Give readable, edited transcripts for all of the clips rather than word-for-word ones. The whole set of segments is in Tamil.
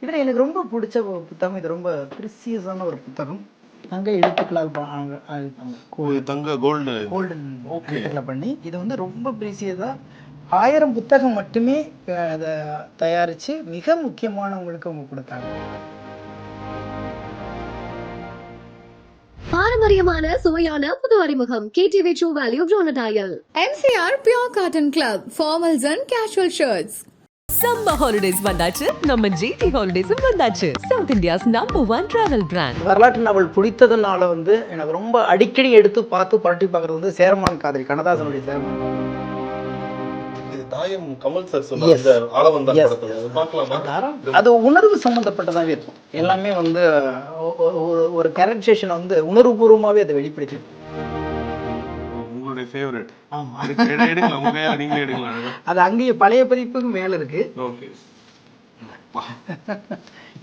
இதில் எனக்கு ரொம்ப பிடிச்ச ஒரு புத்தகம், இது ரொம்ப ப்ரிசியஸான ஒரு புத்தகம். தங்க எழுத்துக்களால் தங்க கோல்டன் எழுத்துக்களை பண்ணி இது வந்து ரொம்ப ப்ரிசியஸாக 1000 புத்தகம் மட்டுமே அதை தயாரித்து மிக முக்கியமானவங்களுக்கு அவங்க கொடுத்தாங்க. பாரம்பரியமான சுவையான புது அறிமுகம் KTV True Value Bronadile. MCR Pure Cotton Club, formals and casual shirts. Summer holidays வந்தாச்சு, நம்ம GT Holidays வந்தாச்சு. South India's #1 travel brand. வரலாற்று நாவல் பிடித்ததுனால வந்து எனக்கு ரொம்ப அடிக்கடி எடுத்து பார்த்து புரட்டி பார்க்கறது வந்து சேரமான் காதலி, கண்ணதாசனுடைய சேரமான். தாயம் கமல் சார் சொன்ன ஆளவந்தான் படத்துல பார்க்கலாமா? அது உணர்வு சம்பந்தப்பட்டதாகவே இருக்கும். எல்லாமே வந்து ஒரு கேரக்டரைசேஷன் வந்து உணர்வுபூர்வமாகவே அதை வெளிப்படுத்தி. உங்களுடைய ஃபேவரட்? ஆமா, எடுக்கலாம், உங்க கையால நீங்களே எடுக்கலாம். அது அங்கேயே பழைய பதிப்புக்கு மேல இருக்கு. ஓகே.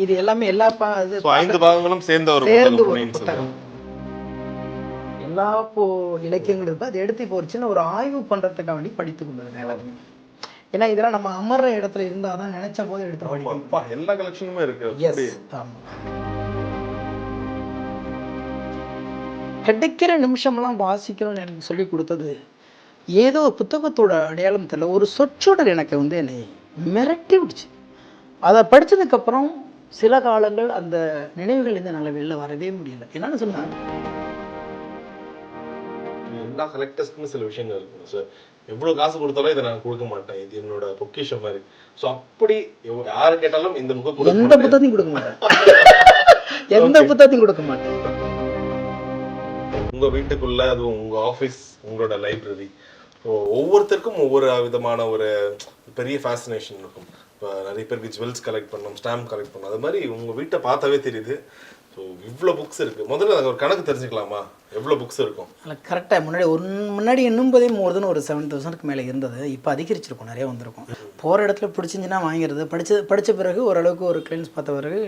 இது எல்லாமே எல்லா 5 பாகங்களும் சேர்ந்த ஒரு புத்தகம். எல்லா இலக்கியங்களும் இருக்கு. அதை எடுத்து இப்போ ஒரு சின்ன ஒரு ஆய்வு பண்றதுக்காக வேண்டி படித்து கொண்டது எல்லாருமே. ஏன்னா இதெல்லாம் நம்ம அமர்ற இடத்துல இருந்தாதான் நினைச்ச போது எடுத்து படிக்கணும். எல்லா கலெக்ஷனுமே இருக்கு. கிடைக்கிற நிமிஷம்லாம் வாசிக்கணும்னு எனக்கு சொல்லி கொடுத்தது ஏதோ புத்தகத்தோட அடையாளம் தெரியல, ஒரு சொற்றொடர் எனக்கு வந்து என்னை மிரட்டி விடுச்சு. அதை படிச்சதுக்கப்புறம் சில காலங்கள் அந்த நினைவுகள் இந்த நல்ல வெளில வரவே முடியல. என்னன்னு சொன்னாங்க, எல்லா கலெக்டர்ஸ்க்குமே சில விஷயங்கள் இருக்கு சார். எவ்வளவு காசு கொடுத்தாலும் இதை நான் கொடுக்க மாட்டேன், இது என்னோட பொக்கிஷம் மாதிரி. ஸோ அப்படி யாரு கேட்டாலும் இந்த புத்தகம் எந்த புத்தகத்தையும் கொடுக்க மாட்டேன், எந்த புத்தகத்தையும் கொடுக்க மாட்டேன். உங்க வீட்டுக்குள்ள, அது உங்க ஆஃபீஸ், உங்களோட லைப்ரரி, ஒவ்வொருத்தருக்கும் ஒவ்வொரு விதமான ஒரு பெரிய ஃபேசினேஷன் இருக்கும். இப்போ நிறைய பேருக்கு ஜுவல்ஸ் கலெக்ட் பண்ணணும், ஸ்டாம்ப் கலெக்ட் பண்ணணும். அது மாதிரி உங்க வீட்டை பார்த்தாவே தெரியுது. ஸோ இவ்வளோ புக்ஸ் இருக்கு. முதல்ல ஒரு கணக்கு தெரிஞ்சுக்கலாமா, எவ்வளோ புக்ஸ் இருக்கும்? கரெக்டாக முன்னாடி எண்ணும்போதே ஒரு 7,000க்கு மேலே இருந்தது. இப்போ அதிகரிச்சிருக்கும், நிறைய வந்திருக்கும். போகிற இடத்துல பிடிச்சிருந்துச்சுன்னா வாங்கிறது, படித்த பிறகு ஓரளவுக்கு ஒரு கிளீன்ஸ் பார்த்த பிறகு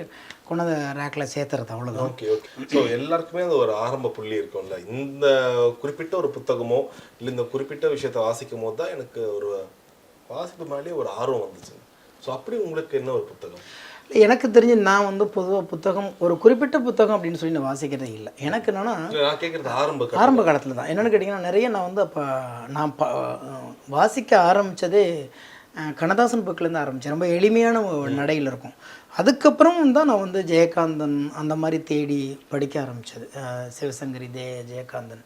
கொண்டாந்து ரேக்கில் சேர்த்துறது, அவ்வளோதான். Okay okay. ஸோ எல்லாருக்குமே அது ஒரு ஆரம்ப புள்ளி இருக்கும்ல. இந்த குறிப்பிட்ட ஒரு புத்தகமோ இல்லை இந்த குறிப்பிட்ட விஷயத்தை வாசிக்கும் போது தான் எனக்கு ஒரு வாசிப்பு மேலேயே ஒரு ஆர்வம் வந்துச்சு. ஸோ அப்படி உங்களுக்கு என்ன ஒரு புத்தகம்? எனக்கு தெரிஞ்சு நான் வந்து பொதுவாக புத்தகம் ஒரு குறிப்பிட்ட புத்தகம் அப்படின்னு சொல்லி நான் வாசிக்கிறதே இல்லை. எனக்கு என்னன்னா, நான் கேட்குறது ஆரம்ப காலத்தில் தான். என்னென்னு கேட்டிங்கன்னா, நிறைய நான் வந்து அப்போ நான் வாசிக்க ஆரம்பித்ததே கண்ணதாசன் புக்கிலேருந்து ஆரம்பித்தேன். ரொம்ப எளிமையான நடையில் இருக்கும். அதுக்கப்புறம் தான் நான் வந்து ஜெயகாந்தன் அந்த மாதிரி தேடி படிக்க ஆரம்பித்தது. சிவசங்கரி, ஜெயகாந்தன்.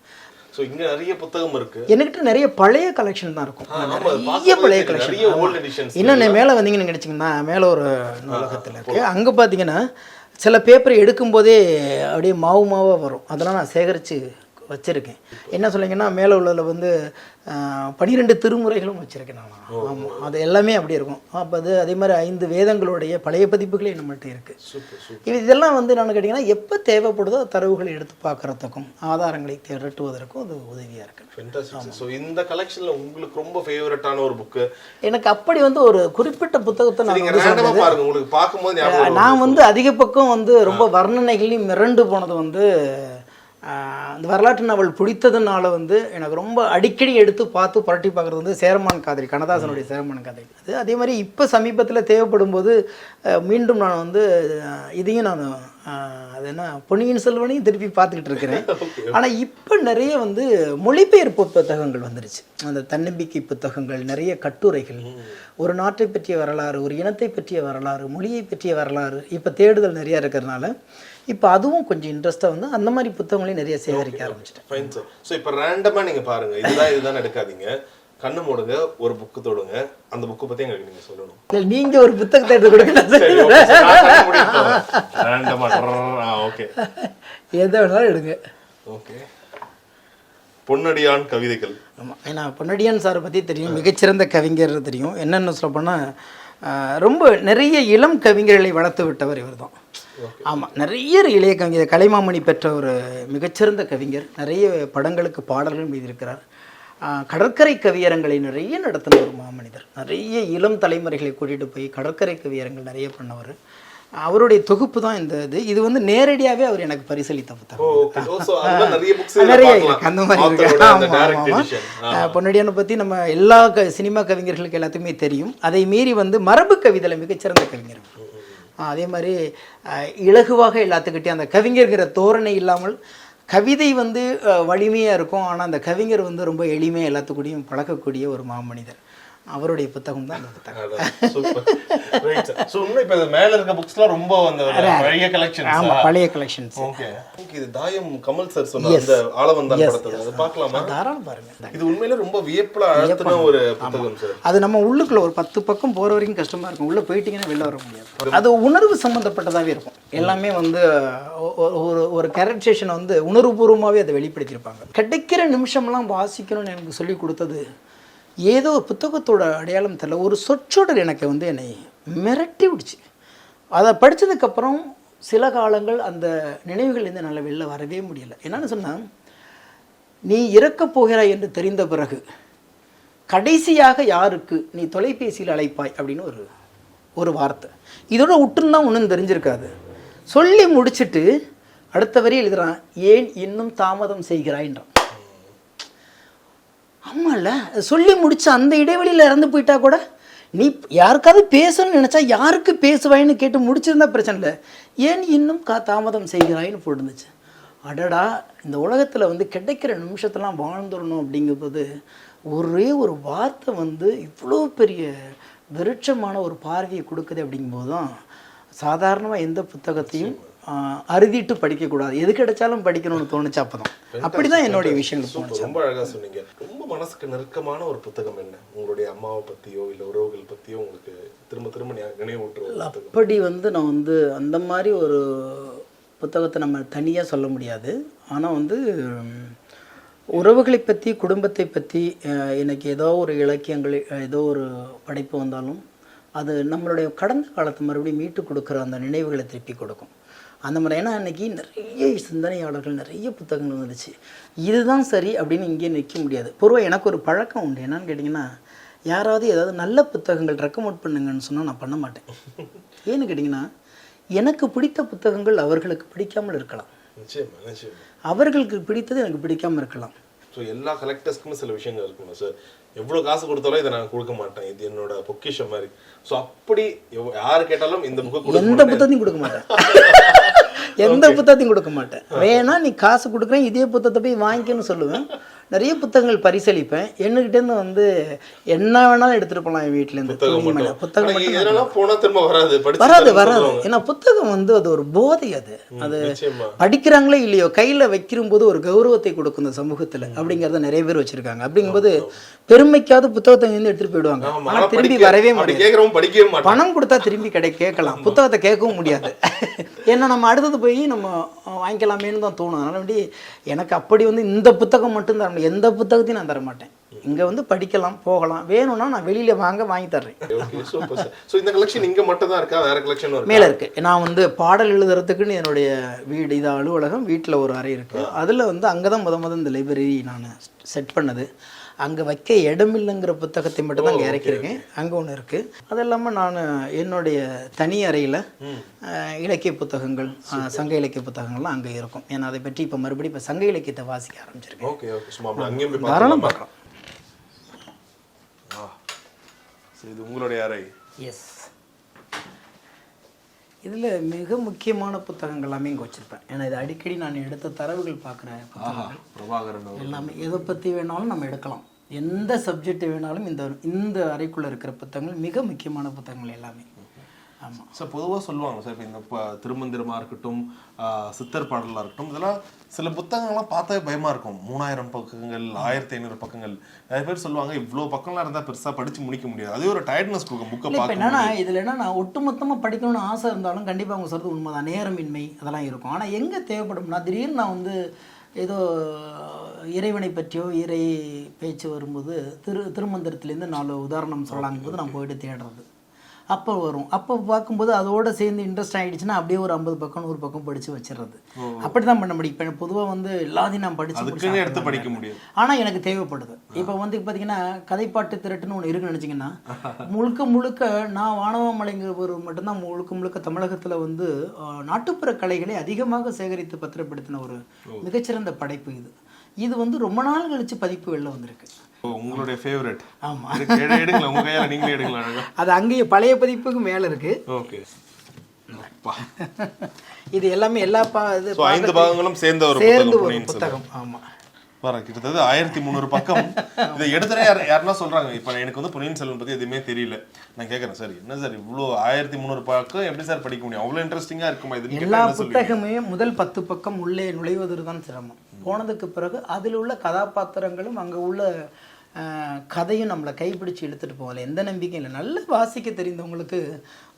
ஸோ இங்கே நிறைய புத்தகம் இருக்கு. என்கிட்ட நிறைய பழைய கலெக்ஷன் தான் இருக்கும், நிறைய பழைய கலெக்ஷன். இன்னும் மேலே வந்தீங்கன்னு நினச்சிங்கன்னா, மேலே ஒரு நூலகத்தில் இருக்குது. அங்கே பார்த்தீங்கன்னா சில பேப்பர் எடுக்கும்போதே அப்படியே மாவாக வரும். அதெல்லாம் நான் சேகரித்து வச்சுருக்கேன். என்ன சொல்லிங்கன்னா, மேலே உள்ளதில் வந்து 12 திருமுறைகளும் வச்சுருக்கேன் நான். ஆமாம், அது எல்லாமே அப்படி இருக்கும். அப்போ அது அதே மாதிரி 5 வேதங்களுடைய பழைய பதிப்புகளே நம்மள்கிட்ட இருக்குது. இதெல்லாம் வந்து நான் கேட்டிங்கன்னா, எப்போ தேவைப்படுதோ தரவுகளை எடுத்து பார்க்குறதுக்கும் ஆதாரங்களை திரட்டுவதற்கும் அது உதவியாக இருக்குது. ஸோ இந்த கலெக்ஷனில் உங்களுக்கு ரொம்ப ஃபேவரட்டான ஒரு புக்கு? எனக்கு அப்படி வந்து ஒரு குறிப்பிட்ட புத்தகத்தை உங்களுக்கு பார்க்கும்போது நான் வந்து அதிக பக்கம் வந்து ரொம்ப வர்ணனைகளையும் மிரண்டு போனது வந்து அந்த வரலாற்று நாவல் பிடித்ததுனால வந்து எனக்கு ரொம்ப அடிக்கடி எடுத்து பார்த்து புரட்டி பார்க்குறது வந்து சேரமான் காதலி, கண்ணதாசனுடைய சேரமான் காதலி. அது அதே மாதிரி இப்போ சமீபத்தில் தேவைப்படும் போது மீண்டும் நான் வந்து இதையும் நான் அது என்ன பொன்னியின் செல்வனையும் திருப்பி பார்த்துக்கிட்டு இருக்கிறேன். ஆனால் இப்போ நிறைய வந்து மொழிபெயர்ப்பு புத்தகங்கள் வந்துருச்சு. அந்த தன்னம்பிக்கை புத்தகங்கள், நிறைய கட்டுரைகள், ஒரு நாட்டை பற்றிய வரலாறு, ஒரு இனத்தை பற்றிய வரலாறு, மொழியை பற்றிய வரலாறு இப்போ தேடுதல் நிறையா இருக்கிறதுனால இப்போ அதுவும் கொஞ்சம் இன்ட்ரெஸ்ட்டாக வந்து அந்த மாதிரி புத்தகங்களையும் நிறைய சேகரிக்க ஆரம்பிச்சிட்டேன். Fine sir. ஸோ இப்போ ரேண்டமாக நீங்கள் பாருங்கள், இதுதான் எடுக்காதீங்க, கண்ணு மூடுங்க, ஒரு புக்கு தொடுங்க, அந்த புக்கை பற்றி எங்களுக்கு நீங்கள் சொல்லணும். இல்லை, நீங்கள் ஒரு புத்தகத்தை எடுத்து கொடுங்க, ஓகே, எதை வேணாலும் எடுங்க. ஓகே. பொன்னடியான் கவிதைகள். ஆமாம், ஏன்னா பொன்னடியான் சாரை பற்றி தெரியும், மிகச்சிறந்த கவிஞர் தெரியும். என்னென்னு சொல்ல போனால், ரொம்ப நிறைய இளம் கவிஞர்களை வளர்த்து விட்டவர் இவர் தான். ஆமாம், நிறைய இளைய கவிஞர், கலைமாமணி பெற்ற ஒரு மிகச்சிறந்த கவிஞர். நிறைய படங்களுக்கு பாடல்கள் எழுதியிருக்கிறார். கடற்கரை கவியரங்களை நிறைய நடத்தின ஒரு மாமனிதர். நிறைய இளம் தலைமுறைகளை கூட்டிகிட்டு போய் கடற்கரை கவியரங்கள் நிறைய பண்ணவர். அவருடைய தொகுப்பு தான் இந்த இது வந்து நேரடியாகவே அவர் எனக்கு பரிசளித்த புத்தகம். நிறைய இருக்கு, அந்த மாதிரி இருக்கு. ஆமாம், பொன்னடியானை பற்றி நம்ம எல்லா சினிமா கவிஞர்களுக்கு எல்லாத்துக்குமே தெரியும். அதை மீறி வந்து மரபு கவிதையில் மிகச்சிறந்த கவிஞர். அதே மாதிரி இலகுவாக எல்லாத்துக்கிட்டையும் அந்த கவிஞர்கிற தோரணை இல்லாமல் கவிதை வந்து வலிமையாக இருக்கும், ஆனால் அந்த கவிஞர் வந்து ரொம்ப எளிமையாக எல்லாத்துக்கூடையும் பழக்கக்கூடிய ஒரு மாமனிதர். அவருடைய புத்தகம் தான் அந்த புத்தகம். சூப்பர். Right sir. சோ இன்னும் இப்ப மேல இருக்க புக்ஸ்லாம் ரொம்ப அந்த பழைய கலெக்ஷன்ஸ். ஆமா, பழைய கலெக்ஷன்ஸ். ஓகே. இது தாயம் கமல் சார் சொன்ன அந்த ஆளவந்தான் படத்துல அது பார்க்கலாமா? தாராளமா பாருங்க. இது உண்மையிலே ரொம்ப வியப்புல அழுத்தின ஒரு புத்தகம் சார். அது நம்ம உள்ளுக்குள்ள ஒரு 10 பக்கம் போற வரைக்கும் கஷ்டமா இருக்கும், உள்ள போயிட்டீங்கன்னா வெளில வர முடியாது. அது உணர்வு சம்பந்தப்பட்டதாவே இருக்கும். எல்லாமே வந்து ஒரு கேரக்டரைசேஷன் வந்து உணர்வுபூர்வமாகவே அதை வெளிப்படுத்தியிருப்பாங்க. கிடைக்கிற நிமிஷம்லாம் வாசிக்கணும்னு எனக்கு சொல்லி கொடுத்தது ஏதோ புத்தகத்தோட அடையாளம் தெரியல, ஒரு சொற்றொடர் எனக்கு வந்து என்னை மிரட்டி விடுச்சு. அதை படித்ததுக்கப்புறம் சில காலங்கள் அந்த நினைவுகள்லேருந்து என்னால் வெளில வரவே முடியலை. என்னன்னு சொன்னால், நீ இறக்கப் போகிறாய் என்று தெரிந்த பிறகு கடைசியாக யாருக்கு நீ தொலைபேசியில் அழைப்பாய் அப்படின்னு ஒரு வார்த்தை. இதோட உற்றுன்னா ஒன்றும் தெரிஞ்சிருக்காது. சொல்லி முடிச்சுட்டு அடுத்த வரி எழுதுறான், ஏன் இன்னும் தாமதம் செய்கிறாய்ன்றான். ஆமாம்ல, சொல்லி முடிச்ச அந்த இடைவெளியில் இறந்து போயிட்டா கூட நீ யாருக்காவது பேசணும்னு நினச்சா யாருக்கு பேசுவாயின்னு கேட்டு முடிச்சிருந்தா பிரச்சனை இல்லை, ஏன் இன்னும் தாமதம் செய்கிறாயின்னு போட்டுருந்துச்சு. அடடா, இந்த உலகத்தில் வந்து கிடைக்கிற நிமிஷத்தெல்லாம் வாழ்ந்துடணும் அப்படிங்கும்போது ஒரே ஒரு வார்த்தை வந்து இவ்வளோ பெரிய விருட்சமான ஒரு பார்வையை கொடுக்குது. அப்படிங்கும்போது தான் சாதாரணமாக எந்த புத்தகத்தையும் அறுதிட்டு படிக்கக்கூடாது, எது கிடைச்சாலும் படிக்கணும்னு தோணுச்சு. அப்போதான் அப்படிதான் என்னுடைய விஷயங்கள் தோணுச்சு. ரொம்ப அழகாக சொன்னீங்க. ரொம்ப மனசுக்கு நெருக்கமான ஒரு புத்தகம் என்ன? உங்களுடைய அம்மாவை பற்றியோ இல்லை உறவுகள் பற்றியோ உங்களுக்கு திரும்ப திரும்ப நினைவூட்டுற அப்படி வந்து நான் வந்து அந்த மாதிரி ஒரு புத்தகத்தை நம்ம தனியாக சொல்ல முடியாது. ஆனால் வந்து உறவுகளை பற்றி, குடும்பத்தை பற்றி எனக்கு ஏதோ ஒரு இலக்கியங்கள், ஏதோ ஒரு படைப்பு வந்தாலும் அது நம்மளுடைய கடந்த காலத்தை மறுபடியும் மீட்டு கொடுக்குற அந்த நினைவுகளை திருப்பி கொடுக்கும். அந்த மாதிரி. ஏன்னா அன்றைக்கி நிறைய சிந்தனையாளர்கள், நிறைய புத்தகங்கள் வந்துச்சு. இதுதான் சரி அப்படின்னு இங்கேயே நிற்க முடியாது. பொதுவாக எனக்கு ஒரு பழக்கம் உண்டு. என்னன்னு கேட்டிங்கன்னா, யாராவது ஏதாவது நல்ல புத்தகங்கள் ரெக்கமெண்ட் பண்ணுங்கன்னு சொன்னால் நான் பண்ண மாட்டேன். ஏன்னு கேட்டிங்கன்னா, எனக்கு பிடித்த புத்தகங்கள் அவர்களுக்கு பிடிக்காமல் இருக்கலாம், அவர்களுக்கு பிடித்தது எனக்கு பிடிக்காமல் இருக்கலாம். ஸோ எல்லா கலெக்டர்ஸ்க்குமே சில விஷயங்கள் இருக்குங்க சார். எவ்வளோ காசு கொடுத்தாலும் இதை நான் கொடுக்க மாட்டேன், இது என்னோட பொக்கிஷம் மாதிரி. ஸோ அப்படி யார் கேட்டாலும் இந்த புக்கு எந்த புத்தகத்தையும் கொடுக்க மாட்டேன், எந்த புத்தகத்தையும் கொடுக்க மாட்டேன். வேணா நீ காசு கொடுக்குறேன், இதே புத்தகத்தை போய் வாங்கிக்கன்னு சொல்லுவேன். நிறைய புத்தகங்கள் பரிசளிப்பேன். என்கிட்டேருந்து வந்து என்ன வேணாலும் எடுத்துகிட்டு போகலாம் என் வீட்டிலேருந்து. புத்தகம் வராது. ஏன்னா புத்தகம் வந்து அது ஒரு போதை. அது படிக்கிறாங்களே இல்லையோ, கையில் வைக்கிற போது ஒரு கௌரவத்தை கொடுக்கும் இந்த சமூகத்தில் அப்படிங்கிறத நிறைய பேர் வச்சுருக்காங்க. அப்படிங்கும்போது பெருமைக்காவது புத்தகத்தை வந்து எடுத்துகிட்டு போயிடுவாங்க, ஆனால் திரும்பி வரவே முடியாது. பணம் கொடுத்தா திரும்பி கேட்கலாம், புத்தகத்தை கேட்கவும் முடியாது. ஏன்னா நம்ம அடுத்தது போய் நம்ம வாங்கிக்கலாமேன்னு தான் தோணும். அதனால வேண்டி எனக்கு அப்படி வந்து இந்த புத்தகம் மட்டும் தர முடியும், எந்த புத்தகத்தையும் நான் தர மாட்டேன். இங்கே வந்து படிக்கலாம், போகலாம், வேணும்னா நான் வெளியில் வாங்கி தர்றேன். மேலே இருக்கு. நான் வந்து பாடல் எழுதுறதுக்குன்னு என்னுடைய வீடு, இது அலுவலகம், வீட்டில் ஒரு அறை இருக்குது. அதில் வந்து அங்கே தான் முத இந்த லைப்ரரி நான் செட் பண்ணது. அங்கே வைக்க இடமில்லைங்கிற புத்தகத்தை மட்டும் தான் அங்கே இறக்கியிருக்கேன். அங்கே ஒன்று இருக்குது. அது இல்லாமல் நான் என்னுடைய தனி அறையில் இலக்கிய புத்தகங்கள், சங்க இலக்கிய புத்தகங்கள்லாம் அங்கே இருக்கும். ஏன்னா அதை பற்றி இப்போ மறுபடியும் இப்போ சங்க இலக்கியத்தை வாசிக்க ஆரம்பிச்சிருக்கேன். தாராளம் பார்க்கலாம். இது உங்களுடைய அறை. எஸ். இதில் மிக முக்கியமான புத்தகங்கள் எல்லாமே இங்கே வச்சுருப்பேன். ஏன்னா இது அடிக்கடி நான் எடுத்த தரவுகள் பார்க்குற புத்தகங்கள் எல்லாமே. எதை பற்றி வேணாலும் நம்ம எடுக்கலாம், எந்த சப்ஜெக்ட் வேணாலும் இந்த அறைக்குள்ளே இருக்கிற புத்தகங்கள் மிக முக்கியமான புத்தகங்கள் எல்லாமே. ஆமாம் சார். பொதுவாக சொல்லுவாங்க சார், இப்போ இந்த திருமந்திரமாக இருக்கட்டும், சித்தர் பாடலாக இருக்கட்டும், இதெல்லாம் சில புத்தகங்கள்லாம் பார்த்தாவே பயமாக இருக்கும். 3000 பக்கங்கள், 1500 பக்கங்கள். நிறைய பேர் சொல்லுவாங்க இவ்வளோ பக்கம்லாம் இருந்தால் பெருசாக படித்து முடிக்க முடியாது, அதே ஒரு டயர்ட்னஸ் கொடுக்கும் புக்கை பார்க்க. என்னன்னா இதில் என்னன்னா ஒட்டுமொத்தமாக படிக்கணும்னு ஆசை இருந்தாலும் கண்டிப்பாக அவங்க சொல்கிறது உண்மைதான், நேரமின்மை அதெல்லாம் இருக்கும். ஆனால் எங்கே தேவைப்படும்னா, திடீர்னு நான் வந்து ஏதோ இறைவனை பற்றியோ இறை பேச்சு வரும்போது திருமந்திரத்துலேருந்து 4 உதாரணம் சொல்லலாங்கும் போது நான் போயிட்டு தேடுறது அப்போ வரும். அப்போ பார்க்கும்போது அதோட சேர்ந்து இன்ட்ரெஸ்ட் ஆகிடுச்சுன்னா அப்படியே ஒரு 50 பக்கம் 100 பக்கம் படித்து வச்சிடறது. அப்படி தான் பண்ண முடியும். இப்போ பொதுவாக வந்து எல்லாத்தையும் நான் எடுத்து படிக்க முடியும். ஆனால் எனக்கு தேவைப்படுது. இப்போ வந்து பார்த்தீங்கன்னா கதைப்பாட்டு திரட்டுன்னு ஒன்று இருக்குன்னு நினச்சிங்கன்னா, முழுக்க நான் வானவாமலைங்கிறவர் மட்டும்தான் முழுக்க தமிழகத்தில் வந்து நாட்டுப்புற கலைகளை அதிகமாக சேகரித்து பத்திரப்படுத்தின ஒரு மிகச்சிறந்த படைப்பு இது வந்து ரொம்ப நாள் கழிச்சு பதிப்பு வெளில வந்திருக்கு. உங்களுடைய ஃபேவரட். ஆமா, எடுங்களா, உங்க கையால நீங்களே எடுங்களா. அது அங்கேயே பழைய பதிப்புக்கு மேல இருக்கு. ஓகே. இது எல்லாமே எல்லா இது So, 5 பாகங்களும் சேர்ந்த ஒரு சேர்ந்து ஒரு புத்தகம் புத்தகம். ஆமா, கிட்டத்தட்ட 1300 பக்கம். இதை எடுத்துறே யாருன்னா சொல்றாங்க, இப்ப எனக்கு வந்து பொன்னியின் செல்வன் பத்தி எதுவுமே தெரியல. நான் கேட்கறேன், சார் என்ன சார் இவ்வளோ 1300 பக்கம் எப்படி சார் படிக்க முடியும், அவ்வளவு இன்ட்ரெஸ்டிங்கா இருக்குமா இது? எல்லா புத்தகமே முதல் 10 பக்கம் உள்ளே நுழைவதற்கு தான் சிரமம். போனதுக்கு பிறகு அதில் உள்ள கதாபாத்திரங்களும் அங்கே உள்ள கதையும் நம்மளை கைப்பிடிச்சு இழுத்துட்டு போகல, எந்த நம்பிக்கையும் இல்லை. நல்லா வாசிக்க தெரிந்தவங்களுக்கு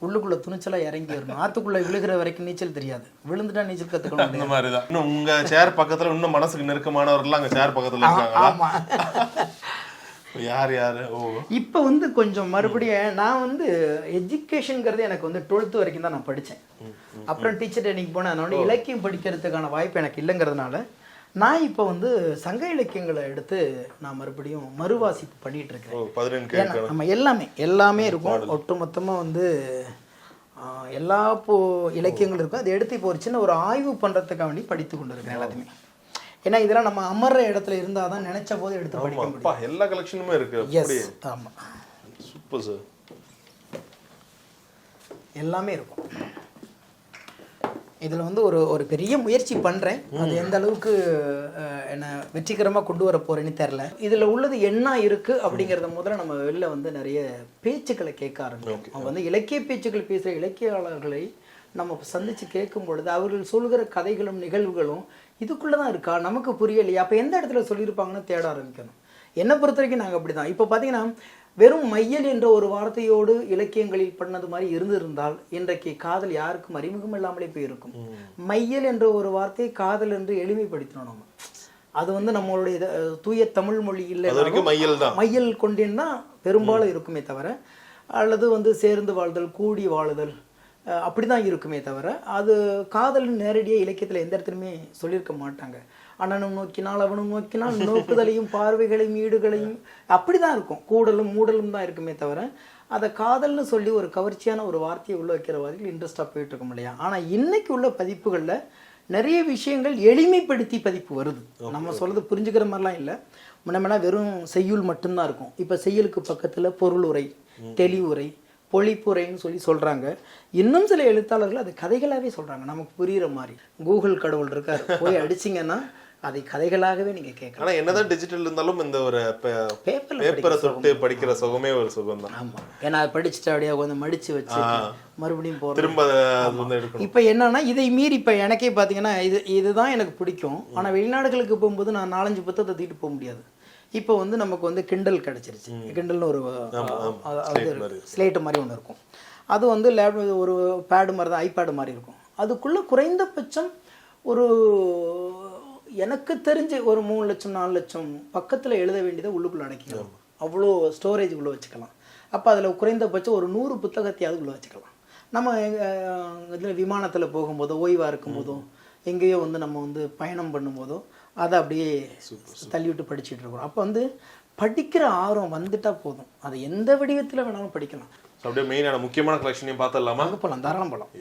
உள்ளுக்குள்ள துணிச்சலாக இறங்கி வரணும். ஆற்றுக்குள்ளே விழுகிற வரைக்கும் நீச்சல் தெரியாது, விழுந்துட்டா நீச்சல் கற்றுக்கணும். இந்த மாதிரி தான். இன்னும் உங்க சேர் பக்கத்துல இன்னும் மனசுக்கு நெருக்கமானவர்கள் அங்கே சேர் பக்கத்துல இருக்காங்களா? ஆமா. யார் யார்? ஓ, இப்போ வந்து கொஞ்சம் மறுபடியும் நான் வந்து எஜுகேஷனுங்கிறது எனக்கு வந்து 12th வரைக்கும் தான் நான் படித்தேன். அப்புறம் டீச்சர் ட்ரைனிங் போனேன். அதனால இலக்கியம் படிக்கிறதுக்கான வாய்ப்பு எனக்கு இல்லைங்கிறதுனால நான் இப்போ வந்து சங்க இலக்கியங்களை எடுத்து நான் மறுபடியும் மறுவாசிப்பு பண்ணிட்டு இருக்கேன். ஏன்னா நம்ம எல்லாமே இருக்கும், ஒட்டுமொத்தமாக வந்து எல்லா இலக்கியங்களும் இருக்கும். அதை எடுத்து இப்போ ஒரு சின்ன ஒரு ஆய்வு பண்ணுறதுக்காக வேண்டி படித்து கொண்டு இருக்கேன் எல்லாத்தையுமே. ஏன்னா இதெல்லாம் நம்ம அமர்ற இடத்துல இருந்தால் தான் நினைச்ச போது எடுத்து படிக்க முடியும். எல்லா கலெக்ஷனுமே இருக்கு. எஸ், ஆமாம், சூப்பர் சார். எல்லாமே இருக்கும். இதில் வந்து ஒரு பெரிய முயற்சி பண்ணுறேன். அது எந்த அளவுக்கு என்ன வெற்றிகரமாக கொண்டு வர போகிறேன்னு தெரில. இதில் உள்ளது என்ன இருக்குது அப்படிங்கிறத முதல்ல நம்ம வெளில வந்து நிறைய பேச்சுக்களை கேட்க ஆரம்பிக்கும். அவங்க வந்து இலக்கிய பேச்சுக்கள் பேசுகிற இலக்கியாளர்களை நம்ம சந்தித்து கேட்கும் பொழுது அவர்கள் சொல்கிற கதைகளும் நிகழ்வுகளும் இதுக்குள்ளே தான் இருக்கா, நமக்கு புரியலையா, அப்போ எந்த இடத்துல சொல்லியிருப்பாங்கன்னு தேட ஆரம்பிக்கணும். என்னை பொறுத்த வரைக்கும் நாங்கள் அப்படி தான். இப்போ பார்த்தீங்கன்னா வெறும் மையல் என்ற ஒரு வார்த்தையோடு இலக்கியங்களில் பண்ணது மாதிரி இருந்திருந்தால் இன்றைக்கு காதல் யாருக்கும் அறிமுகம் இல்லாமலே போயிருக்கும். மையல் என்ற ஒரு வார்த்தையை காதல் என்று எளிமைப்படுத்தினோம் நம்ம. அது வந்து நம்மளுடைய தூய தமிழ் மொழி இல்லை, மையல் கொண்டேன்னு தான் பெரும்பாலும் இருக்குமே தவிர, அல்லது வந்து சேர்ந்து வாழ்தல், கூடி வாழுதல் அப்படி தான் இருக்குமே தவிர, அது காதல் நேரடியாக இலக்கியத்தில் எந்த இடத்துலையுமே சொல்லியிருக்க மாட்டாங்க. அண்ணனும் நோக்கினால் அவனும் நோக்கினால் நோக்குதலையும் பார்வைகளையும் ஈடுகளையும் அப்படி தான் இருக்கும். கூடலும் மூடலும் தான் இருக்குமே தவிர, அதை காதல்னு சொல்லி ஒரு கவர்ச்சியான ஒரு வார்த்தையை உள்ள வைக்கிற வரைக்கும் இன்ட்ரெஸ்டாக போயிட்டு இருக்கும் இல்லையா. ஆனால் இன்னைக்கு உள்ள பதிப்புகளில் நிறைய விஷயங்கள் எளிமைப்படுத்தி பதிப்பு வருது. நம்ம சொல்றது புரிஞ்சுக்கிற மாதிரிலாம் இல்லை. முன்னமெல்லாம் வெறும் செய்யுள் மட்டும்தான் இருக்கும். இப்போ செய்யுளுக்கு பக்கத்தில் பொருளுரை, தெளிவுரை, பொழிப்புரைன்னு சொல்லி சொல்கிறாங்க. இன்னும் சில எழுத்தாளர்கள் அது கதைகளாகவே சொல்கிறாங்க, நமக்கு புரிகிற மாதிரி. கூகுள் கடவுள் இருக்கார், போய் அடிச்சிங்கன்னா அதை கதைகளாகவே நீங்கள் கேட்கலாம். ஆனால் என்னதான் டிஜிட்டல் இருந்தாலும் இந்த ஒரு பேப்பரை தொட்டு படிக்கிற சுகமே ஒரு சுகம் தான். ஆமாம், ஏன்னா அதை படிச்சுட்டு அப்படியே கொஞ்சம் மடித்து வச்சு மறுபடியும் போகிறோம். திரும்ப இப்போ என்னன்னா இதை மீறி இப்போ எனக்கே பார்த்தீங்கன்னா இதுதான் எனக்கு பிடிக்கும். ஆனால் வெளிநாடுகளுக்கு போகும்போது நான் 4-5 புத்தகத்தை தூக்கிட்டு போக முடியாது. இப்போ வந்து நமக்கு வந்து கிண்டல் கிடச்சிருச்சு. கிண்டல்னு ஒரு ஸ்லேட்டு மாதிரி ஒன்று இருக்கும். அது வந்து ஒரு பேடு மாதிரி தான், ஐபேடு மாதிரி இருக்கும். அதுக்குள்ளே குறைந்தபட்சம் ஒரு எனக்கு தெரிஞ்சு ஒரு 3 லட்சம் 4 லட்சம் பக்கத்தில் எழுத வேண்டியதை உள்ளுக்குள்ளே அடைக்கலாம். அவ்வளோ ஸ்டோரேஜ் உள்ள வச்சுக்கலாம். அப்போ அதில் குறைந்தபட்சம் ஒரு 100 புத்தகத்தையாவது உள்ள வச்சுக்கலாம். நம்ம இதில் விமானத்தில் போகும்போதோ, ஓய்வாக இருக்கும்போதோ, எங்கேயோ வந்து நம்ம வந்து பயணம் பண்ணும்போதோ அதை அப்படியே தள்ளிவிட்டு படிச்சுட்டு இருக்கோம். அப்போ வந்து படிக்கிற ஆர்வம் வந்துட்டால் போதும், அதை எந்த வடிவத்தில் வேணாலும் படிக்கலாம். அப்படியே மெயினான முக்கியமான கலெக்ஷனையும் பார்த்துடலாமா? போகலாம், தாராளம் போகலாம்.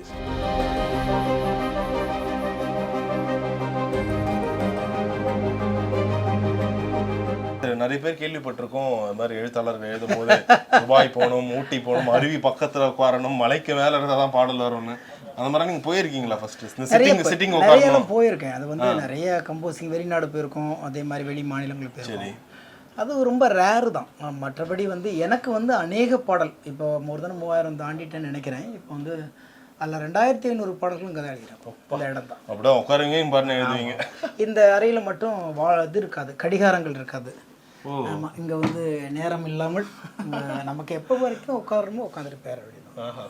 நிறைய பேர் கேள்விப்பட்டிருக்கோம், இந்த மாதிரி எழுத்தாளர்கள் எழுதும் போது துபாய் போகணும், ஊட்டி போகணும், அருவி பக்கத்துல உட்காரணும், மலைக்கு மேல இருந்தாதான் பாடல் வரும்னு. அந்த மாதிரி நீங்க போயிருக்கீங்களா? ஃபர்ஸ்ட் சிட்டிங் நிறைய போயிருக்கேன். அது வந்து நிறைய கம்போசிங் வெளிநாடு போயிருக்கோம், அதே மாதிரி வெளி மாநிலங்களுக்கு போயிருக்கோம். அது ரொம்ப ரேரு தான். மற்றபடி வந்து எனக்கு வந்து அநேக பாடல் இப்போ more than 3000 தாண்டிட்டேன்னு நினைக்கிறேன். இப்போ வந்து அதில் 2500 பாடல்களும் இங்கே தான் எழுதிடும். இந்த இடம் தான் அப்படியே உட்காருங்க பாருங்க எழுதுவீங்க. இந்த அறையில் மட்டும் இது இருக்காது, கடிகாரங்கள் இருக்காது. ஆமாம், இங்கே வந்து நேரம் இல்லாமல் நமக்கு எப்போ வரைக்கும் உட்காரணுமோ உட்காந்துட்டு பேர வேண்டியது.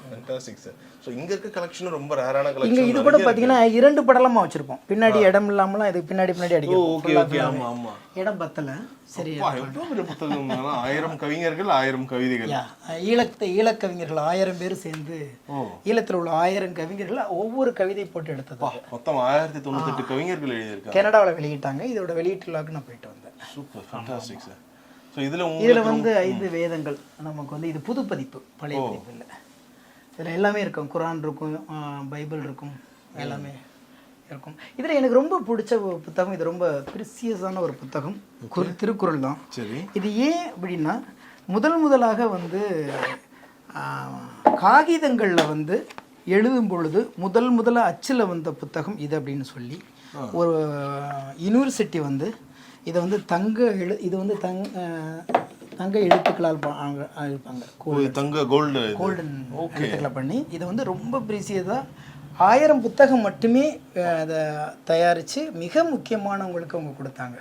Fantastic sir. ஸோ இங்கே இருக்க கலெக்ஷனும் ரொம்ப ரேரான இங்கே கலெக்ஷன். இது கூட பார்த்தீங்கன்னா 2 படலமாக வச்சுருப்போம். பின்னாடி இடம் இல்லாமலாம் இது பின்னாடி அடிக்கும். ஓகே ஓகே, ஆமாம் ஆமாம், இடம் பத்தலை. சரி, எவ்வளோ பெரிய புத்தகம், 1000 கவிஞர்கள் 1000 கவிதைகள். ஈழக்கவிஞர்கள் 1000 பேர் சேர்ந்து ஈழத்தில் உள்ள 1000 கவிஞர்கள் ஒவ்வொரு கவிதை போட்டு எடுத்தது. மொத்தம் 1098 கவிஞர்கள் எழுதியிருக்காங்க. கனடாவில் வெளியிட்டாங்க. இதோட வெளியீட்டு விழாவுக்கு நான் போயிட்டு வந்தேன். Super, fantastic sir. ஸோ இதில் வந்து 5 வேதங்கள் நமக்கு வந்து இது புது பதிப்பு, பழைய பதிப்பு இல்லை. இதில் எல்லாமே இருக்கும். குரான் இருக்கும், பைபிள் இருக்கும், எல்லாமே இருக்கும். இதில் எனக்கு ரொம்ப பிடிச்ச புத்தகம், இது ரொம்ப ப்ரிசியஸான ஒரு புத்தகம், திருக்குறள் தான். சரி, இது ஏன் அப்படின்னா முதலாக வந்து காகிதங்களில் வந்து எழுதும் பொழுது முதல்ல அச்சில் வந்த புத்தகம் இது அப்படின்னு சொல்லி ஒரு யூனிவர்சிட்டி வந்து இதை வந்து இது வந்து தங்க எழுத்துக்களால் இருப்பாங்க, தங்க கோல்டன் எழுத்துக்களை பண்ணி இதை வந்து ரொம்ப ப்ரீசியஸாக 1000 புத்தகம் மட்டுமே அதை தயாரித்து மிக முக்கியமானவங்களுக்கு அவங்க கொடுத்தாங்க.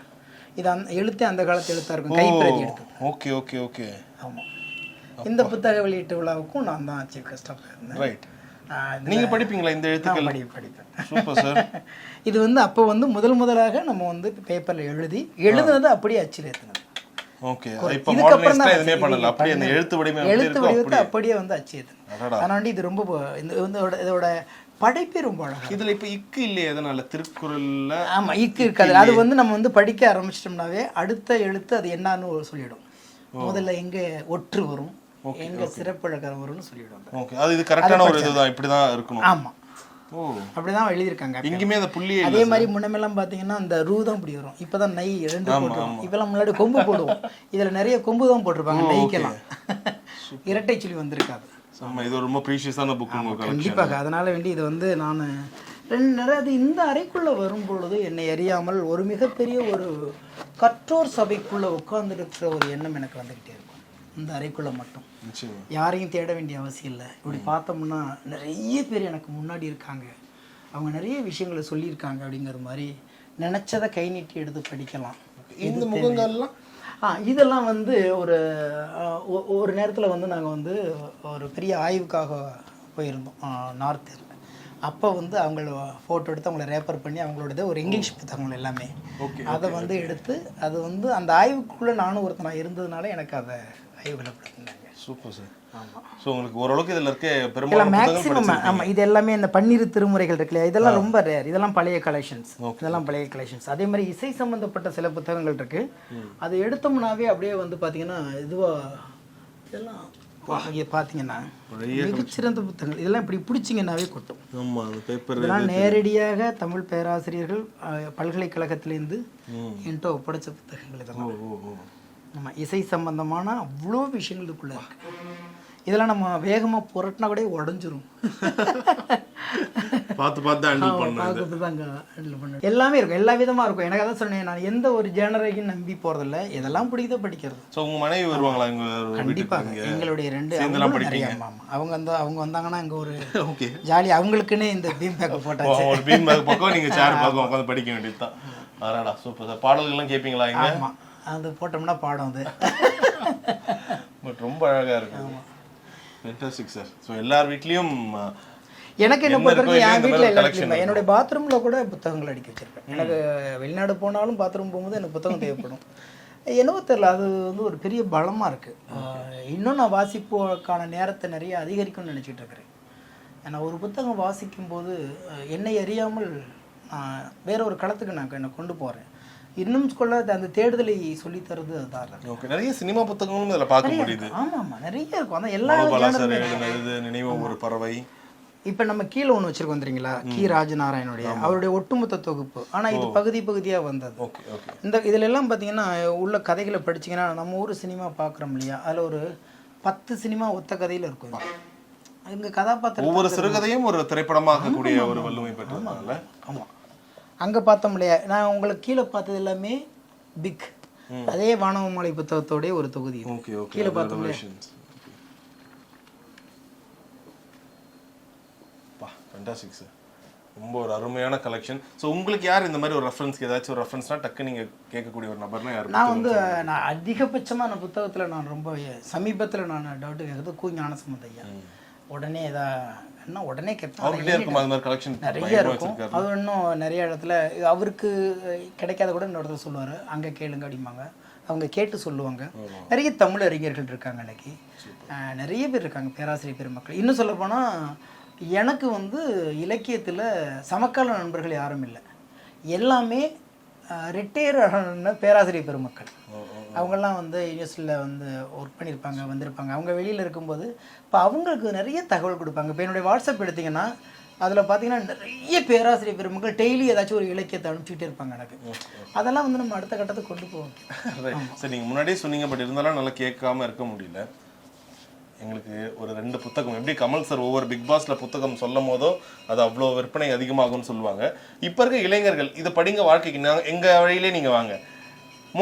இது எழுத்து அந்த காலத்து எழுத்தாக இருக்கும், கைப்பிரதி எடுத்து. Okay okay okay. ஆமாம், இந்த புத்தக வெளியீட்டு விழாவுக்கும் நான் தான் சீஃப் கெஸ்டாக இருந்தேன். ரைட். நீங்கள் படிப்பீங்களா இந்த எழுத்துக்கள்? படிப்பேன். Super sir. இது வந்து அப்போ வந்து முதலாக நம்ம வந்து பேப்பரில் எழுதுனது அப்படியே அச்சில் ஏற்றுனது. ஓகே. இப்போ மாடர்னைஸ்டா எதுமே பண்ணல, அப்படியே அந்த எழுத்து வடிவத்தை அப்படியே வந்து அச்சு ஏற்றுனது. அதனால இது ரொம்ப இதோட படைப்பே ரொம்ப அழகா. இதுல இப்ப இக்கு இல்லையே, எதனால? திருக்குறள்ல ஆமா இக்கு இருக்காது. அது வந்து நம்ம வந்து படிக்க ஆரம்பிச்சிட்டோம்னாவே அடுத்த எழுத்து அது என்னன்னு சொல்லிடும். முதல்ல எங்க ஒற்று வரும், எங்க சிறப்பழகம் வரும்னு சொல்லிடும். ஓகே, அது இது கரெக்டான ஒரு இதுதான், இப்படிதான் இருக்கணும். ஆமா, ஓ அப்படிதான் எழுதியிருக்காங்க. இங்கேயுமே அந்த புள்ளியே அதே மாதிரி முன்னமெல்லாம் பார்த்தீங்கன்னா அந்த ரூ தான் இப்படி வரும், இப்போதான் நை 2 போட்டுருவோம். இப்போல்லாம் முன்னாடி கொம்பு போடுவோம், இதில் நிறைய கொம்பு தான் போட்டிருப்பாங்க நைக்கெல்லாம். இரட்டை சொல்லி வந்திருக்காது. இது ரொம்ப ப்ரீஷியஸான புக் உங்களுக்கு. கண்டிப்பாக. அதனால வேண்டி இது வந்து நான் நிறைய இந்த அறைக்குள்ளே வரும்பொழுது என்னை அறியாமல் ஒரு மிகப்பெரிய ஒரு கற்றோர் சபைக்குள்ளே உட்கார்ந்துருக்கிற ஒரு எண்ணம் எனக்கு வந்துக்கிட்டே இருக்கும். இந்த அறைக்குள்ளே மட்டும் யாரையும் தேட வேண்டிய அவசியம் இல்லை. இப்படி பார்த்தோம்னா நிறைய பேர் எனக்கு முன்னாடி இருக்காங்க, அவங்க நிறைய விஷயங்களை சொல்லியிருக்காங்க அப்படிங்கிற மாதிரி நினச்சதை கை நீட்டி எடுத்து படிக்கலாம். இந்த முகங்கள்லாம் இதெல்லாம் வந்து ஒரு நேரத்தில் வந்து நாங்கள் வந்து ஒரு பெரிய ஆய்வுக்காக போயிருந்தோம் நார்த்தில். அப்போ வந்து அவங்கள ஃபோட்டோ எடுத்து அவங்கள ரேப்பர் பண்ணி அவங்களோட ஒரு இங்கிலீஷ் புத்தகங்கள் எல்லாமே அதை வந்து எடுத்து அது வந்து அந்த ஆய்வுக்குள்ளே நானும் ஒருத்தனாக இருந்ததுனால எனக்கு அதை ஆய்வுகளை படிக்கிறாங்க. Super sir. ஆமாம். ஸோ உங்களுக்கு ஓரளவுக்கு இதில் இருக்க பெரும்பாலும் மேக்ஸிமம் ஆமாம், இது எல்லாமே இந்த 12 திருமுறைகள் இருக்கு இல்லையா, இதெல்லாம் ரொம்ப ரேர். இதெல்லாம் பழைய கலெக்ஷன்ஸ், இதெல்லாம் பழைய கலெக்ஷன்ஸ். அதே மாதிரி இசை சம்மந்தப்பட்ட சில புத்தகங்கள் இருக்கு, அது எடுத்தோம்னாவே அப்படியே வந்து பார்த்தீங்கன்னா இதெல்லாம் இங்கே பார்த்தீங்கன்னா மிகச்சிறந்த புத்தகங்கள். இதெல்லாம் இப்படி பிடிச்சிங்கன்னாவே கொட்டும். இதெல்லாம் நேரடியாக தமிழ் பேராசிரியர்கள் பல்கலைக்கழகத்திலேருந்து என்கிட்ட ஒப்படைச்ச புத்தகங்கள் இதெல்லாம். ஆமாம், இசை சம்பந்தமான அவ்வளோ விஷயங்கள் இதுக்குள்ளே இருக்கு. இதெல்லாம் நம்ம வேகமாக புரட்டினா கூட உடஞ்சிரும். பார்த்து ஹேண்டில் பண்ண எல்லாமே இருக்கும், எல்லா விதமாக இருக்கும். எனக்கு அதான் சொன்னேன், நான் எந்த ஒரு ஜேனரையும் நம்பி போகிறதில்ல, எதெல்லாம் பிடிக்குதோ படிக்கிறது. ஸோ உங்கள் மனைவி வருவாங்களா? கண்டிப்பாக. எங்களுடைய 2 நிறைய அவங்க வந்தாங்கன்னா அங்கே ஒரு ஜாலி, அவங்களுக்குன்னு இந்த பீம் பேக் போட்டாச்சு. ஒரு பீம் பேக் பக்கம் நீங்கள் சேர் பக்கம் உட்காந்து படிக்க வேண்டியது தான். அடாடா சூப்பர் சார். பாடல்கள்லாம் கேட்பீங்களா இங்கே? ஆமாம், அது போட்டோம்னா பாடம் அது. பட் ரொம்ப அழகாக இருக்கு. Fantastic sir. ஸோ எல்லார் வீட்லேயும் எனக்கு என்ன பொறுத்தவரைக்கும் என் வீட்டில் எல்லாத்துலையும் என்னுடைய பாத்ரூமில் கூட புத்தகங்கள் அடிக்க வச்சிருப்பேன். எனக்கு வெளிநாடு போனாலும் பாத்ரூம் போகும்போது எனக்கு புத்தகம் தேவைப்படும். என்னவோ தெரியல, அது வந்து ஒரு பெரிய பலமாக இருக்குது. இன்னும் நான் வாசிப்புக்கான நேரத்தை நிறைய அதிகரிக்கும்னு நினச்சிட்டு இருக்கிறேன். ஏன்னா ஒரு புத்தகம் வாசிக்கும்போது என்னை அறியாமல் வேற ஒரு களத்துக்கு நான் என்னை கொண்டு போகிறேன். இன்னும் சொல்ல அந்த தேடுதலை சொல்லித்தரது அதுதான். ஓகே, நிறைய சினிமா புத்தகங்களும் இதில் பார்க்க முடியுது. ஆமாம், நிறைய இருக்கும். அதான் எல்லா நினைவு ஒரு பறவை. இப்போ நம்ம கீழே ஒன்று வச்சிருக்கோம் தெரியுங்களா, கி ராஜநாராயணுடைய அவருடைய ஒட்டுமொத்த தொகுப்பு. ஆனால் இது பகுதியாக வந்தது. இந்த இதில் எல்லாம் பார்த்தீங்கன்னா உள்ள கதைகளை படிச்சிங்கன்னா நம்ம ஊர் சினிமா பார்க்குறோம் இல்லையா, அதில் ஒரு 10 சினிமா ஒத்த கதையில் இருக்கும். இங்கே கதாபாத்திரம் ஒவ்வொரு சிறுகதையும் ஒரு திரைப்படமாகக்கூடிய ஒரு வல்லமை பெற்றதுனால. ஆமாம், அங்கே பார்த்தோம் இல்லையா, நான் உங்களுக்கு கீழே பார்த்தது எல்லாமே பிக், அதே வானவமாலை புத்தகத்தோடைய ஒரு தொகுதி கீழே பார்த்தோம் இல்லையா. Fantastic sir. ரொம்ப ஒரு அருமையான கலெக்ஷன். ஸோ உங்களுக்கு யார் இந்த மாதிரி ஒரு ரெஃபரன்ஸ்க்கு ஏதாச்சும் ஒரு ரெஃபரன்ஸ்னா டக்கு நீங்கள் கேட்கக்கூடிய ஒரு நபர்னா யார்? நான் அதிகபட்சமாக நான் புத்தகத்தில் நான் ரொம்ப சமீபத்தில் நான் டவுட்டு கேட்குறது கு ஞானசம்பந்த ஐயா. உடனே உடனே கேட்பேன். நிறைய இருக்கும். அது இன்னும் நிறைய இடத்துல அவருக்கு கிடைக்காத கூட இன்னொரு இடத்துல சொல்லுவார், அங்கே கேளுங்க அப்படிம்பாங்க. அவங்க கேட்டு சொல்லுவாங்க. நிறைய தமிழ் அறிஞர்கள் இருக்காங்க, அன்னைக்கு நிறைய பேர் இருக்காங்க, பேராசிரியர் பெருமக்கள். இன்னும் சொல்ல போனால் எனக்கு வந்து இலக்கியத்தில் சமகால நண்பர்கள் யாரும் இல்லை, எல்லாமே ரிட்டையர் பேராசிரியர் பெருமக்கள். அவங்கெல்லாம் வந்து யூனிவர்சிட்டியில் வந்து ஒர்க் பண்ணியிருப்பாங்க, வந்திருப்பாங்க. அவங்க வெளியில் இருக்கும்போது இப்போ அவங்களுக்கு நிறைய தகவல் கொடுப்பாங்க. இப்போ என்னுடைய வாட்ஸ்அப் எடுத்திங்கன்னா அதில் பார்த்தீங்கன்னா நிறைய பேராசிரியர் பெருமக்கள் டெய்லி ஏதாச்சும் ஒரு இலக்கியத்தை அனுப்பிச்சுட்டே இருப்பாங்க எனக்கு. அதெல்லாம் வந்து நம்ம அடுத்த கட்டத்துக்கு கொண்டு போவோம். சார் நீங்கள் முன்னாடியே சொன்னீங்க, பட் இருந்தாலும் நல்லா கேட்காம இருக்க முடியல. எங்களுக்கு ஒரு 2 புத்தகம், எப்படி கமல் சார் ஒவ்வொரு பிக் பாஸ்ல புத்தகம் சொல்லும் போதோ அது அவ்வளோ விற்பனை அதிகமாகும்னு சொல்லுவாங்க. இப்போ இருக்க இளைஞர்கள் இதை படிங்க, வாழ்க்கைக்கு எங்கள் வழியிலே நீங்கள் வாங்க,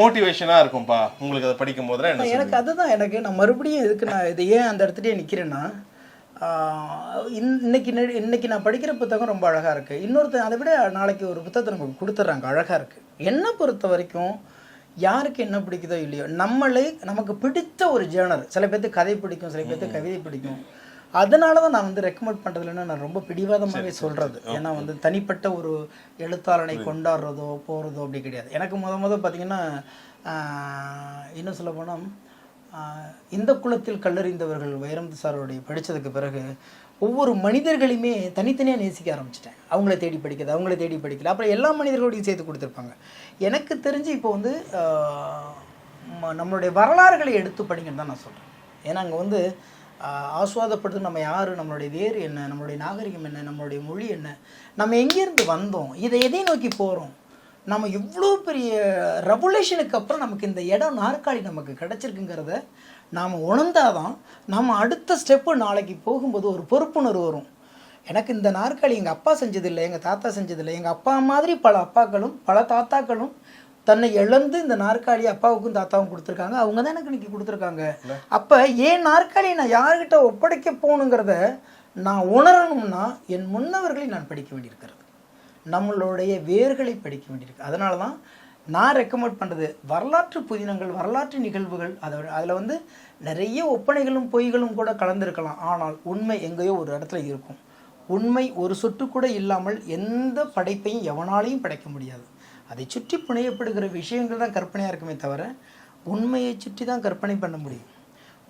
மோட்டிவேஷனாக இருக்கும்ப்பா உங்களுக்கு அதை படிக்கும் போதுலாம் என்ன எனக்கு அதுதான் நான் மறுபடியும் இதுக்கு நான் இது ஏன் அந்த இடத்துலயே நிற்கிறேன்னா, இன்னைக்கு நான் படிக்கிற புத்தகம் ரொம்ப அழகாக இருக்குது. இன்னொருத்தர் அதை விட நாளைக்கு ஒரு புத்தகத்தை நமக்கு கொடுத்துட்றாங்க, அழகாக இருக்குது. என்னை பொறுத்த வரைக்கும் யாருக்கு என்ன பிடிக்குதோ இல்லையோ, நமக்கு பிடித்த ஒரு ஜேர்னர், சில பேர்த்துக்கு கதை பிடிக்கும், சில பேர்த்துக்கு கவிதை பிடிக்கும். அதனால தான் நான் ரெக்கமெண்ட் பண்ணுறதுலன்னு நான் ரொம்ப பிடிவாதமாகவே சொல்கிறது. ஏன்னா தனிப்பட்ட ஒரு எழுத்தாளனை கொண்டாடுறதோ போகிறதோ அப்படி கிடையாது. எனக்கு பார்த்தீங்கன்னா இன்னும் சொல்ல போனால் இந்த குலத்தில் கல்லறிந்தவர்கள் வைரமுத்து சாரோடைய படித்ததுக்கு பிறகு ஒவ்வொரு மனிதர்களையுமே தனித்தனியாக நேசிக்க ஆரம்பிச்சிட்டேன். அவங்கள தேடி படிக்கல, அப்புறம் எல்லா மனிதர்களோடையும் சேர்த்து கொடுத்துருப்பாங்க. எனக்கு தெரிஞ்சு இப்போ நம்மளுடைய வரலாறுகளை எடுத்து படிங்கன்னு தான் நான் சொல்கிறேன். ஏன்னா அங்கே ஆஸ்வாதப்படுறது நம்ம யார், நம்மளுடைய வேறு என்ன, நம்மளுடைய நாகரிகம் என்ன, நம்மளுடைய மொழி என்ன, நம்ம எங்கேருந்து வந்தோம், இதை எதை நோக்கி போகிறோம், நம்ம இவ்வளோ பெரிய ரெவல்யூஷனுக்கு அப்புறம் நமக்கு இந்த இடம் நாற்காலி நமக்கு கிடச்சிருக்குங்கிறத நாம் உணர்ந்தாதான் நம்ம அடுத்த ஸ்டெப்பு நாளைக்கு போகும்போது ஒரு பொறுப்புணர்வு வரும். எனக்கு இந்த நாற்காலி எங்கள் அப்பா செஞ்சதில்லை, எங்கள் தாத்தா செஞ்சதில்லை, எங்கள் அப்பா மாதிரி பல அப்பாக்களும் பல தாத்தாக்களும் தன்னை இழந்து இந்த நாற்காலியை அப்பாவுக்கும் தாத்தாவும் கொடுத்துருக்காங்க. அவங்க தான் எனக்கு இன்னைக்கு கொடுத்துருக்காங்க. அப்போ ஏன் நாற்காலியை நான் யார்கிட்ட ஒப்படைக்க போகணுங்கிறத நான் உணரணும்னா என் முன்னவர்களை நான் படிக்க வேண்டியிருக்கிறது, நம்மளுடைய வேர்களை படிக்க வேண்டியிருக்கு. அதனால தான் நான் ரெக்கமெண்ட் பண்ணுறது வரலாற்று புதினங்கள், வரலாற்று நிகழ்வுகள். அதில் நிறைய ஒப்பனைகளும் பொய்களும் கூட கலந்துருக்கலாம். ஆனால் உண்மை எங்கேயோ ஒரு இடத்துல இருக்கும். உண்மை ஒரு சொட்டு கூட இல்லாமல் எந்த படைப்பையும் எவனாலையும் படைக்க முடியாது. அதை சுற்றி புனையப்படுகிற விஷயங்கள் தான் கற்பனையாக இருக்குமே தவிர உண்மையை சுற்றி தான் கற்பனை பண்ண முடியும்.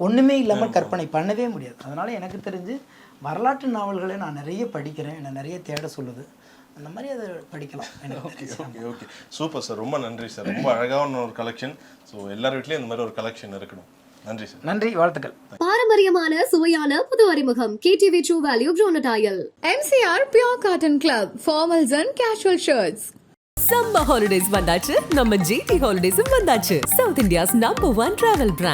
ஒன்றுமே இல்லாமல் கற்பனை பண்ணவே முடியாது. அதனால் எனக்கு தெரிஞ்சு வரலாற்று நாவல்களை நான் நிறைய படிக்கிறேன், என்னை நிறைய தேட சொல்லுது. அந்த மாதிரி அதை படிக்கலாம். ஓகே சூப்பர் சார், ரொம்ப நன்றி சார். ரொம்ப அழகான ஒரு கலெக்ஷன். ஸோ எல்லார் வீட்லேயும் இந்த மாதிரி ஒரு கலெக்ஷன் இருக்கணும். நன்றி சார். நன்றி, வாழ்த்துக்கள். பாரம்பரியமான சுவையான புது அறிமுகம் KTV True Value Bronadile. MCR Pure Cotton Club Formals and Casual Shirts. Summer holidays வந்தாச்சு, நம்ம GT Holidays வந்தாச்சு. South India's #1 travel brand.